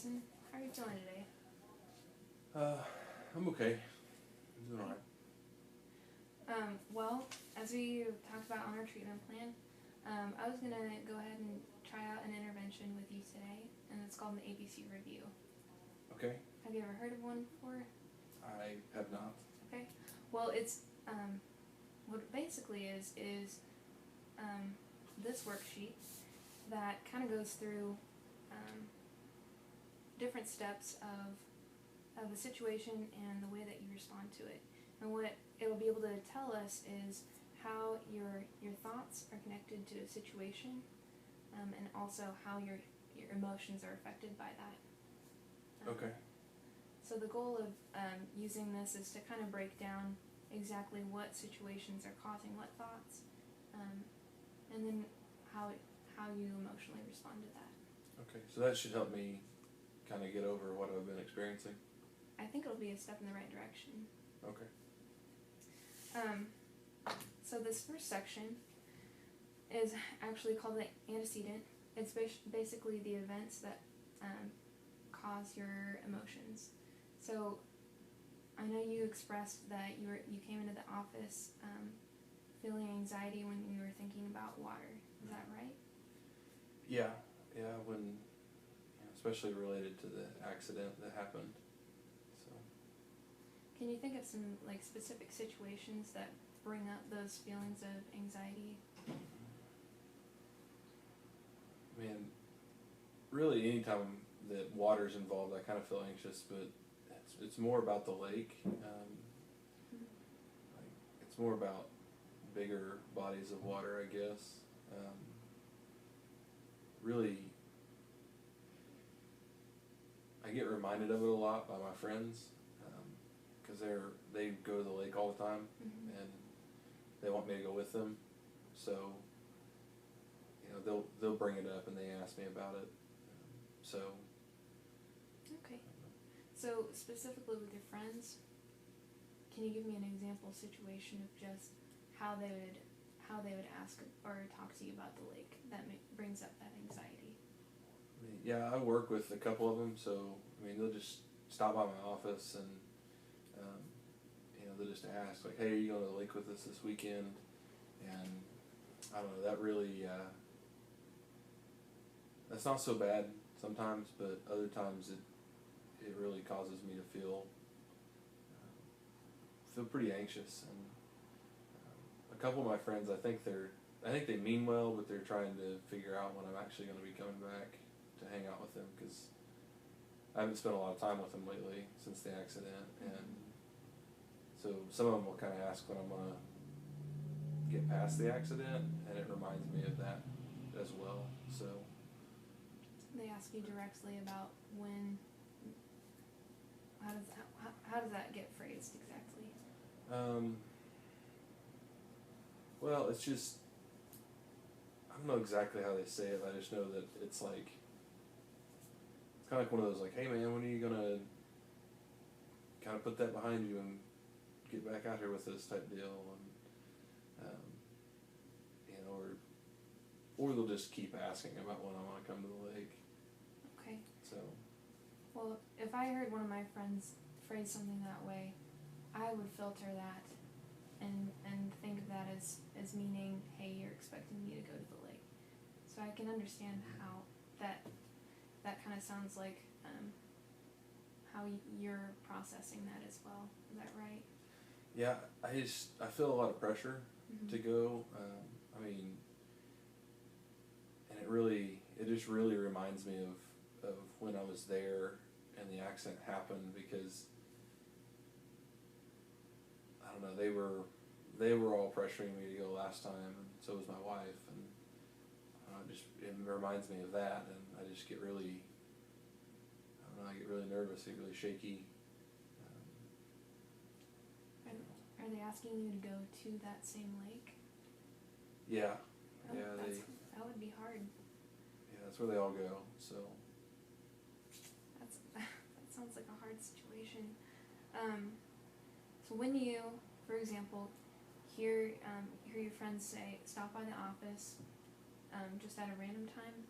Jason. How are you feeling today? I'm okay. I'm doing alright. Well, as we talked about on our treatment plan, I was going to go ahead and try out an intervention with you today, and it's called an ABC review. Okay. Have you ever heard of one before? I have not. Okay. Well, it's, what it basically is this worksheet that kind of goes through different steps of a situation and the way that you respond to it. And what it'll be able to tell us is how your thoughts are connected to a situation, and also how your emotions are affected by that. Okay. So the goal of using this is to kind of break down exactly what situations are causing what thoughts, and then how you emotionally respond to that. Okay. So that should help me kind of get over what I've been experiencing. I think it'll be a step in the right direction. Okay. So this first section is actually called the antecedent. It's basically the events that cause your emotions. So I know you expressed that you came into the office feeling anxiety when you were thinking about water. Is that right? Yeah. When, especially related to the accident that happened. So. Can you think of some specific situations that bring up those feelings of anxiety? I mean, really, anytime that water's involved, I kind of feel anxious, but it's more about the lake. It's more about bigger bodies of water, I guess. Really, I get reminded of it a lot by my friends, because they go to the lake all the time, and they want me to go with them. So, they'll bring it up and they ask me about it. Okay. So specifically with your friends, can you give me an example situation of just how they would ask or talk to you about the lake that brings up that anxiety? Yeah, I work with a couple of them, so they'll just stop by my office and they'll just ask like, "Hey, are you going to the lake with us this weekend?" And I don't know, that really that's not so bad sometimes, but other times it really causes me to feel pretty anxious. And a couple of my friends, I think they mean well, but they're trying to figure out when I'm actually going to be coming back to hang out with them, because I haven't spent a lot of time with them lately since the accident. And so some of them will kind of ask when I'm going to get past the accident, and it reminds me of that as well. So they ask you directly about when. How does that get phrased exactly? Well, it's just, I don't know exactly how they say it. I just know that it's kind of like one of those like, "Hey man, when are you gonna kind of put that behind you and get back out here with us" type deal. And or they'll just keep asking about when I want to come to the lake. Okay. So. Well, if I heard one of my friends phrase something that way, I would filter that and think of that as meaning, hey, you're expecting me to go to the lake. So I can understand how that kind of sounds like how you're processing that as well. Is that right? Yeah, I feel a lot of pressure to go. And it just really reminds me of when I was there and the accident happened, because I don't know, they were all pressuring me to go last time, and so was my wife, and it reminds me of that, and I just get really, I don't know, I get really nervous, I get really shaky. Are they asking you to go to that same lake? Yeah. Oh, yeah, that would be hard. Yeah, that's where they all go. So. That sounds like a hard situation. So when you, for example, hear your friends say, "Stop by the office," just at a random time,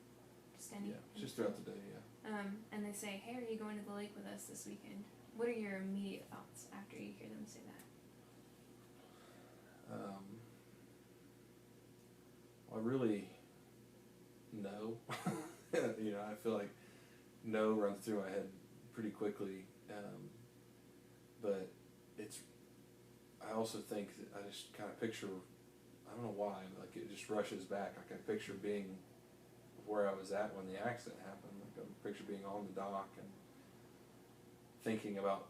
Just any. Yeah, just throughout the day. Yeah. And they say, "Hey, are you going to the lake with us this weekend?" What are your immediate thoughts after you hear them say that? I really no. I feel like no runs through my head pretty quickly, but I also think that I just kind of picture, I don't know why, but like it just rushes back. Like I picture being where I was at when the accident happened. Like I picture being on the dock and thinking about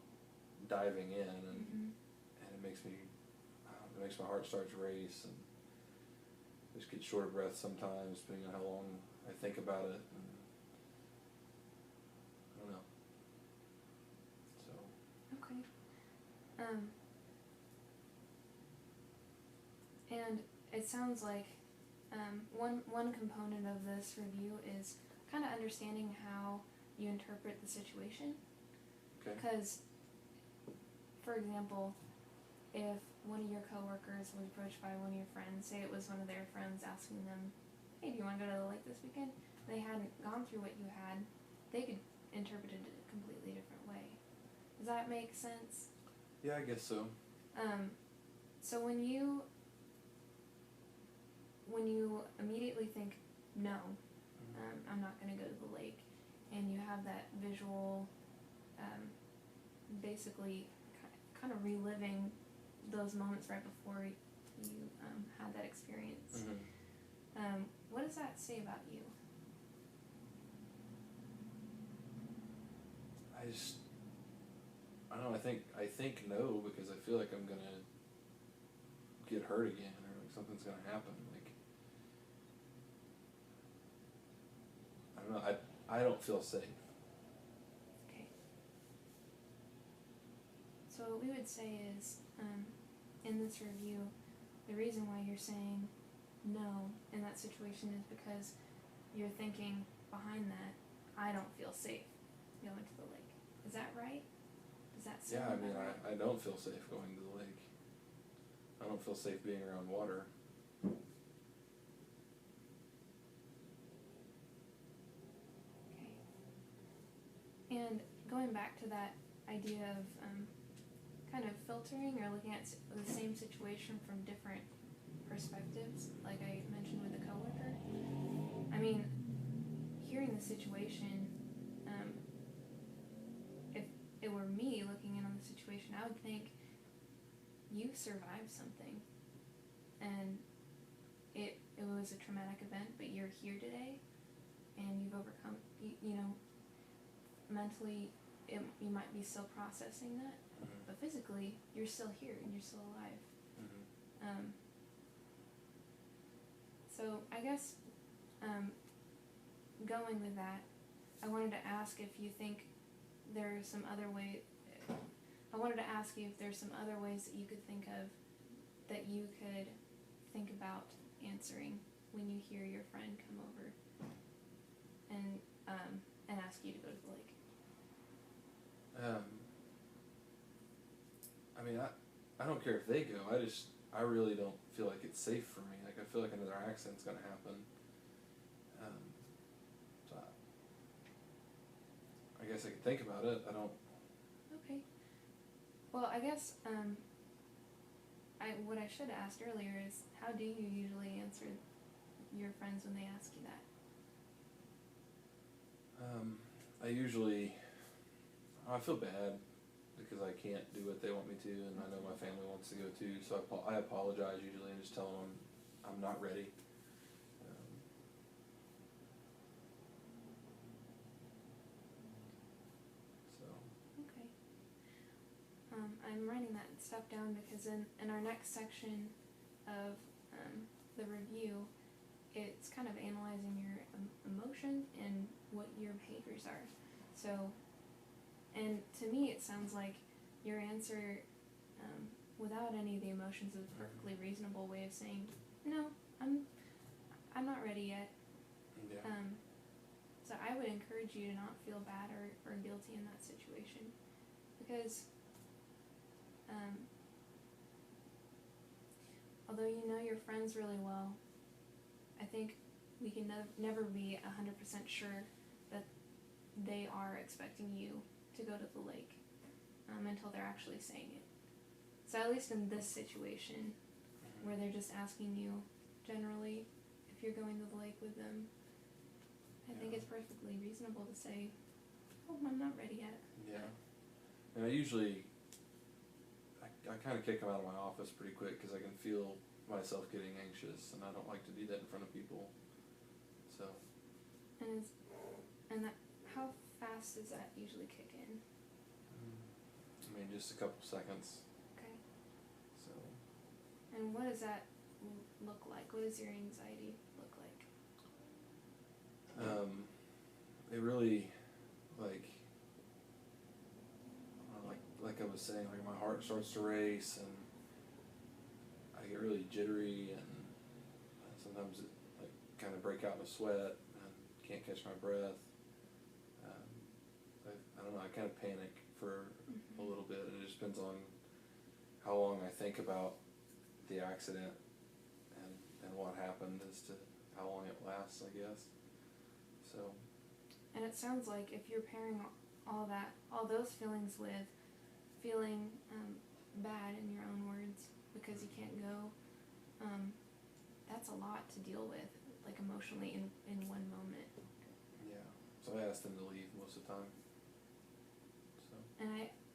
diving in, and it makes my heart start to race, and I just get short of breath sometimes, depending on how long I think about it. And I don't know. So. Okay. And it sounds like one component of this review is kind of understanding how you interpret the situation. Okay. Because, for example, if one of your coworkers was approached by one of your friends, say it was one of their friends asking them, "Hey, do you want to go to the lake this weekend?" They hadn't gone through what you had, they could interpret it a completely different way. Does that make sense? Yeah, I guess so. So when you immediately think, no, I'm not going to go to the lake, and you have that visual, basically kind of reliving those moments right before you had that experience. What does that say about you? I don't know, I think no, because I feel like I'm gonna get hurt again, or like something's gonna happen. Like, I don't know, I don't feel safe. Okay. So what we would say is, in this review, the reason why you're saying no in that situation is because you're thinking behind that, I don't feel safe going to the lake. Is that right? Does that sound Yeah, I mean, right? I don't feel safe going to the lake. I don't feel safe being around water. Okay. And going back to that idea of kind of filtering or looking at the same situation from different perspectives, like I mentioned with the coworker. I mean, hearing the situation, if it were me looking in on the situation, I would think you survived something, and it was a traumatic event, but you're here today, and you've overcome. Mentally, you might be still processing that, but physically, you're still here and you're still alive. So I guess, going with that, I wanted to ask if you think there's some other way. I wanted to ask you if there's some other ways that you could think of, that you could think about answering when you hear your friend come over and ask you to go to the lake. I mean, I don't care if they go. I really don't feel like it's safe for me. Like, I feel like another accident's gonna happen. So I guess I can think about it. I don't. Okay. Well, I guess what I should have asked earlier is, how do you usually answer your friends when they ask you that? I feel bad because I can't do what they want me to, and I know my family wants to go too, so I apologize usually and just tell them I'm not ready. Okay. I'm writing that stuff down because in our next section of the review, it's kind of analyzing your emotion and what your behaviors are. So, and to me it sounds like your answer, without any of the emotions, is a perfectly reasonable way of saying, no, I'm not ready yet. Yeah. So I would encourage you to not feel bad or guilty in that situation, because although you know your friends really well, I think we can never be 100% sure that they are expecting you to go to the lake until they're actually saying it. So at least in this situation, where they're just asking you generally if you're going to the lake with them, I think it's perfectly reasonable to say, oh, I'm not ready yet. Yeah. And I kind of kick them out of my office pretty quick because I can feel myself getting anxious, and I don't like to do that in front of people. So. And how fast does that usually kick in? I mean, just a couple seconds. Okay. So. And what does that look like? What does your anxiety look like? It really, like I was saying, like my heart starts to race, and I get really jittery, and sometimes it kind of break out in a sweat and can't catch my breath. I don't know, I kind of panic for a little bit, and it just depends on how long I think about the accident and what happened as to how long it lasts, I guess. So. And it sounds like if you're pairing all those feelings with feeling bad, in your own words, because you can't go, that's a lot to deal with, like emotionally in one moment. Yeah. So I asked them to leave most of the time. So. And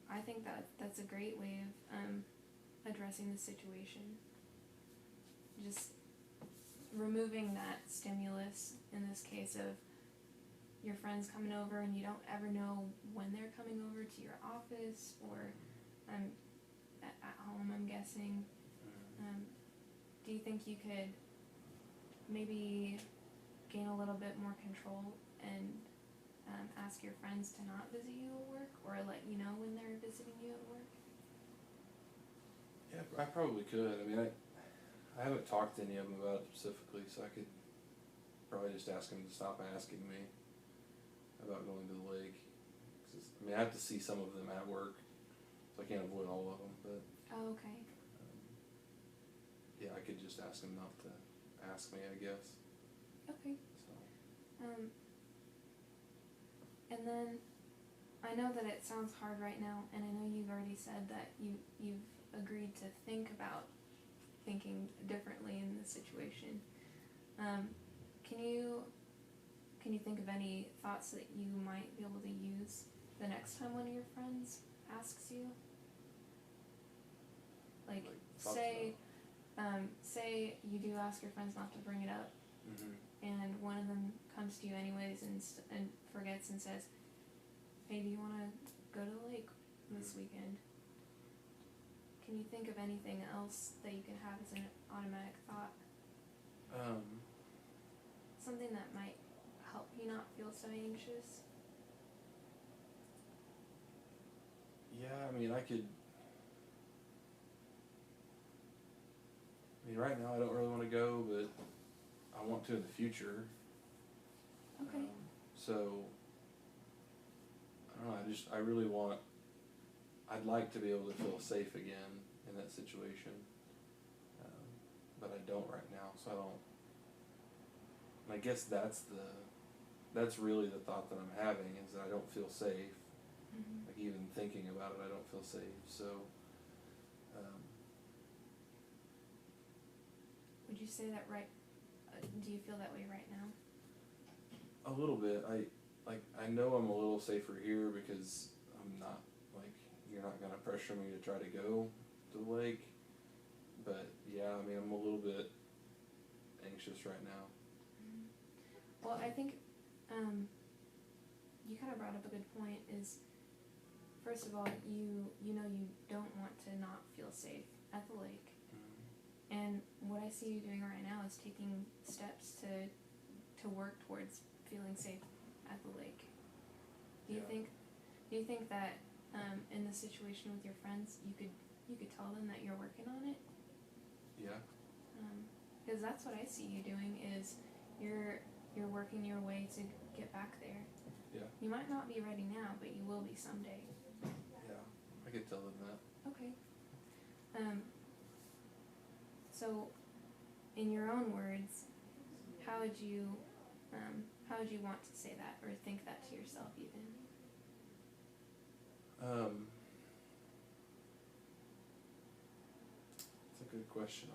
I think that's a great way of addressing the situation. Just removing that stimulus, in this case of your friends coming over and you don't ever know when they're coming over to your office or at home, I'm guessing. Do you think you could maybe gain a little bit more control and ask your friends to not visit you at work, or let you know when they're visiting you at work? Yeah, I probably could. I mean, I haven't talked to any of them about it specifically, so I could probably just ask them to stop asking me about going to the lake. I mean, I have to see some of them at work, so I can't avoid all of them, but. Oh, okay. Yeah, I could just ask them not to ask me, I guess. Okay. So. And then, I know that it sounds hard right now, and I know you've already said that you've agreed to think about thinking differently in this situation. Can you think of any thoughts that you might be able to use the next time one of your friends asks you? Like say you do ask your friends not to bring it up, and one of them comes to you anyways and forgets and says, hey, do you want to go to the lake this weekend? Can you think of anything else that you can have as an automatic thought? Something that might help you not feel so anxious? Yeah, I mean, right now I don't really want to go, but I want to in the future. Okay. So, I don't know, I really want, I'd like to be able to feel safe again in that situation, but I don't right now, so I don't, and I guess that's really the thought that I'm having, is that I don't feel safe. Like even thinking about it, I don't feel safe, so. Would you say that do you feel that way right now? A little bit. I know I'm a little safer here because I'm not, you're not gonna pressure me to try to go to the lake, but yeah, I mean, I'm a little bit anxious right now. Well, I think you kind of brought up a good point, is first of all, you know you don't want to not feel safe at the lake. And what I see you doing right now is taking steps to work towards feeling safe at the lake. Do you think that in the situation with your friends you could tell them that you're working on it? Yeah. Because that's what I see you doing, is you're working your way to get back there. Yeah. You might not be ready now, but you will be someday. Yeah, I could tell them that. Okay. So, in your own words, how how would you want to say that or think that to yourself even? That's a good question.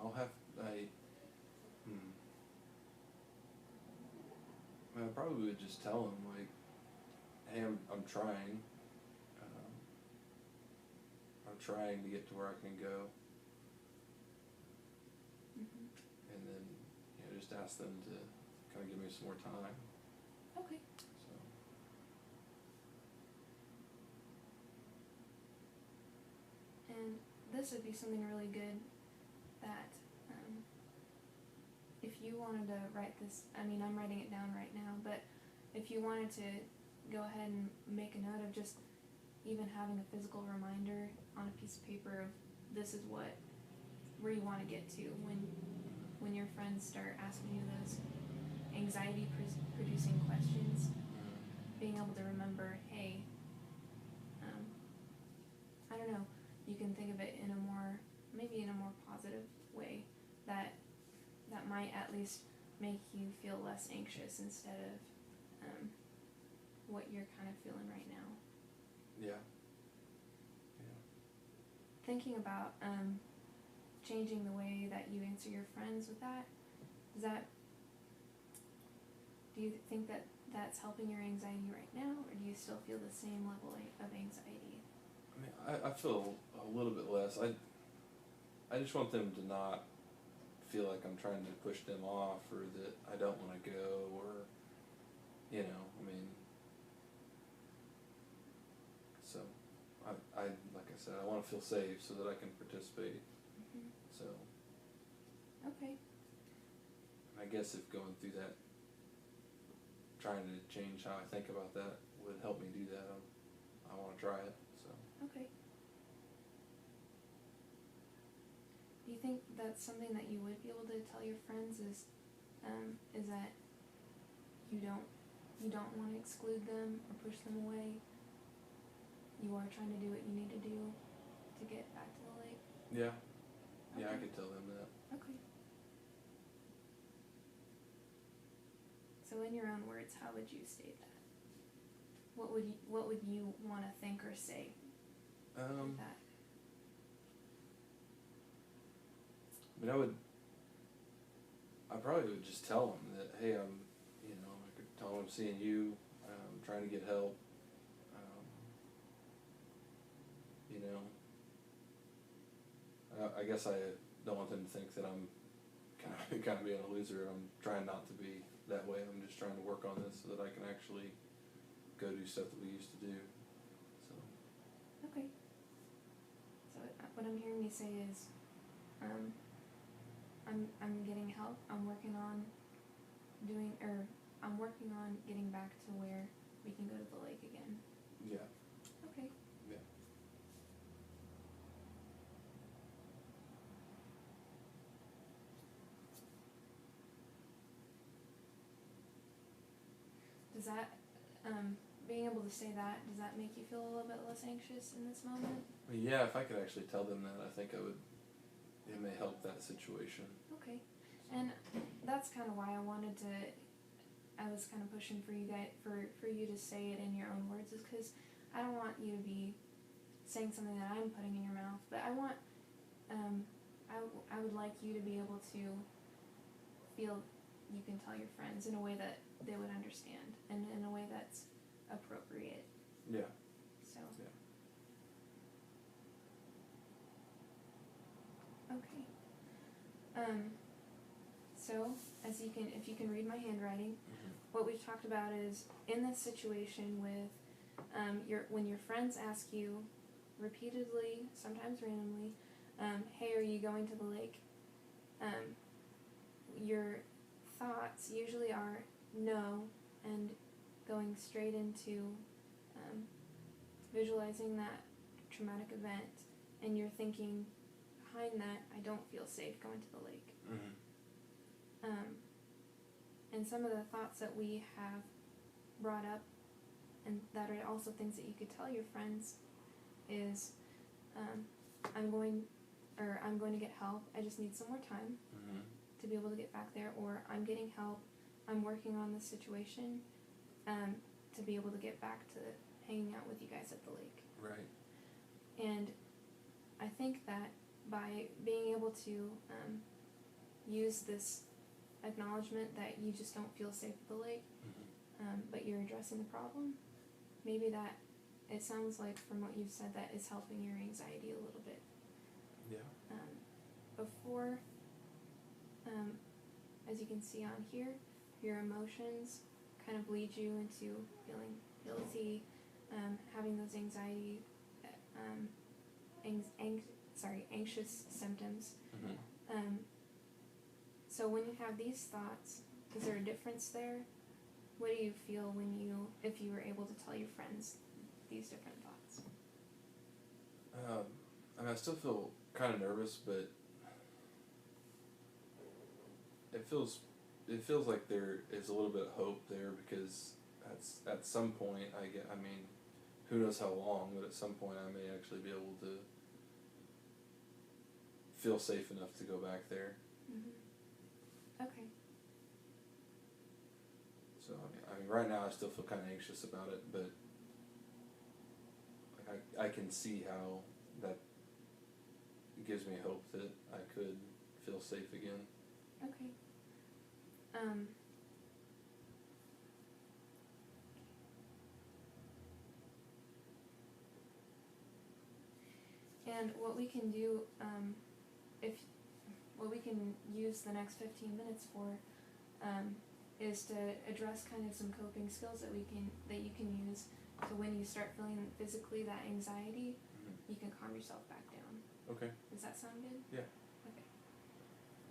I probably would just tell him, like, hey, I'm trying. I'm trying to get to where I can go. Mm-hmm. And then, just ask them to kind of give me some more time. Okay. So. And this would be something really good that if you wanted to write this, I mean, I'm writing it down right now, but if you wanted to go ahead and make a note of just even having a physical reminder on a piece of paper of this is where you want to get to when your friends start asking you those anxiety producing questions, being able to remember, hey, I don't know, you can think of it maybe in a more positive way that might at least make you feel less anxious instead of what you're kind of feeling right now. Yeah. Thinking about changing the way that you answer your friends with that, do you think that that's helping your anxiety right now, or do you still feel the same level of anxiety? I mean, I feel a little bit less. I just want them to not feel like I'm trying to push them off, or that I don't want to go, or, I mean, so I like I said, I want to feel safe so that I can participate. Mm-hmm. So. Okay. And I guess if going through that, trying to change how I think about that would help me do that, I want to try it. So. Okay. Do you think that's something that you would be able to tell your friends is that you don't want to exclude them or push them away? You are trying to do what you need to do to get back to the lake? Yeah. Yeah, Okay. I could tell them that. Okay. So in your own words, how would you state that? What would you want to think or say with that? I mean, I probably would just tell them that, hey, I could tell them I'm seeing you, I'm trying to get help, I guess I don't want them to think that I'm kind of being a loser. I'm trying not to be that way. I'm just trying to work on this so that I can actually go do stuff that we used to do. So. Okay. So what I'm hearing you say is, I'm getting help. I'm working on getting back to where we can go to the lake again. Yeah. Okay. Yeah. Does that, being able to say that, does that make you feel a little bit less anxious in this moment? Yeah, if I could actually tell them that, I think it may help that situation. Okay. And that's kind of why I was kind of pushing for you guys, for you to say it in your own words, is because I don't want you to be saying something that I'm putting in your mouth, but I want, I would like you to be able to feel you can tell your friends in a way that they would understand, and in a way that's appropriate. Yeah. So. Yeah. Okay. So, if you can read my handwriting, what we've talked about is, in this situation with, when your friends ask you repeatedly, sometimes randomly, hey, are you going to the lake? Your thoughts usually are no, and going straight into visualizing that traumatic event, and you're thinking behind that, I don't feel safe going to the lake. Mm-hmm. And some of the thoughts that we have brought up, and that are also things that you could tell your friends, is I'm going to get help. I just need some more time to be able to get back there, or I'm getting help. I'm working on this situation, to be able to get back to hanging out with you guys at the lake. Right. And I think that by being able to use this acknowledgement that you just don't feel safe at the lake, but you're addressing the problem, maybe that, it sounds like from what you've said, that is helping your anxiety a little bit. Yeah. Before, as you can see on here, your emotions kind of lead you into feeling guilty, having those anxiety, anxious symptoms. So when you have these thoughts, is there a difference there? What do you feel if you were able to tell your friends these different thoughts? I mean, I still feel kind of nervous, but it feels like there is a little bit of hope there, because at some point I mean, who knows how long, but at some point I may actually be able to feel safe enough to go back there. Okay. So I mean, right now I still feel kind of anxious about it, but like I can see how that gives me hope that I could feel safe again. Okay. And what we can do, what we can use the next 15 minutes for, is to address kind of some coping skills that you can use, so when you start feeling physically that anxiety, you can calm yourself back down. Okay. Does that sound good? Yeah.